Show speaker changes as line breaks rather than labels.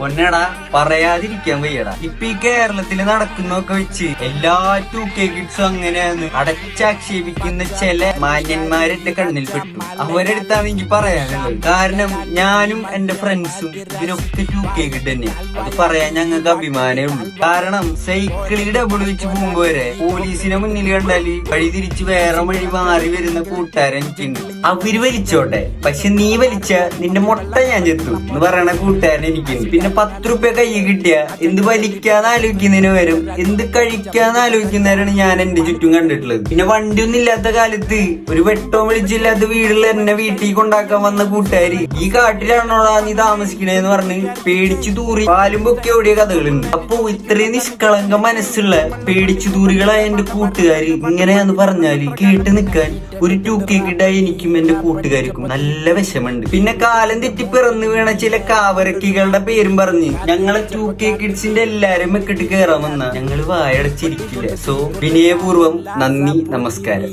പൊന്നടാ പറയാതിരിക്കാൻ വയ്യടാ. ഇപ്പൊ ഈ കേരളത്തില് നടക്കുന്നൊക്കെ വെച്ച് എല്ലാ 2K കിഡ്സും അങ്ങനെയാണ് അടച്ചാക്ഷേപിക്കുന്ന ചില മാന്യന്മാരെന്റെ കണ്ണിൽ പെട്ടു. അവരെടുത്താണ് എനിക്ക് പറയാനുള്ളത്. കാരണം ഞാനും എന്റെ ഫ്രണ്ട്സും ഇതിനൊക്കെ 2K കിഡ് തന്നെ. അത് പറയാൻ ഞങ്ങൾക്ക് അഭിമാനമേ ഉള്ളൂ. കാരണം സൈക്കിളിൽ ഡബിൾ വെച്ച് പോകുമ്പോ വരെ പോലീസിനെ മുന്നിൽ കണ്ടാല് വഴി തിരിച്ച് വേറെ വഴി മാറി വരുന്ന കൂട്ടുകാരൻ എനിക്കുണ്ട്. അവര് വലിച്ചോട്ടെ, പക്ഷെ നീ വലിച്ച നിന്റെ മുട്ട ഞാൻ ചെത്തു എന്ന് പറയണ കൂട്ടുകാരൻ എനിക്കുണ്ട്. പിന്നെ 10 രൂപ കൈ കിട്ടിയ എന്ത് വലിക്കാന്ന് ആലോചിക്കുന്നതിന് പകരം എന്ത് കഴിക്കാന്ന് ആലോചിക്കുന്നവരാണ് ഞാൻ എന്റെ ചുറ്റും കണ്ടിട്ടുള്ളത്. പിന്നെ വണ്ടിയൊന്നും ഇല്ലാത്ത കാലത്ത് ഒരു വെട്ടവും വിളിച്ചില്ലാത്ത വീടുള്ള എന്നെ വീട്ടിൽ കൊണ്ടാക്കാൻ വന്ന കൂട്ടുകാര് ഈ കാട്ടിലാണോടാ നീ താമസിക്കണേന്ന് പറഞ്ഞ് പേടിച്ചു തൂറി പാലും പൊക്കെ ഓടിയ കഥകളുണ്ട്. അപ്പൊ ഇത്രയും നിഷ്കളങ്ക മനസ്സുള്ള പേടിച്ചു തൂറികളായ എന്റെ കൂട്ടുകാര് ഇങ്ങനെയാന്ന് പറഞ്ഞാല് കേട്ട് നിൽക്കാൻ ഒരു 2K കിഡായി എനിക്കും എന്റെ കൂട്ടുകാർക്കും നല്ല വിഷമുണ്ട്. പിന്നെ കാലം തെറ്റി പിറന്നു വീണ ചില കാവരക്കികളുടെ പേരും പറഞ്ഞ് ഞങ്ങളെ 2K കിഡ്സിന്റെ എല്ലാരും മെക്കിട്ട് കയറാൻ വന്ന ഞങ്ങള് വായടച്ചിരിക്കില്ല. സോ വിനയപൂർവ്വം നന്ദി, നമസ്കാരം.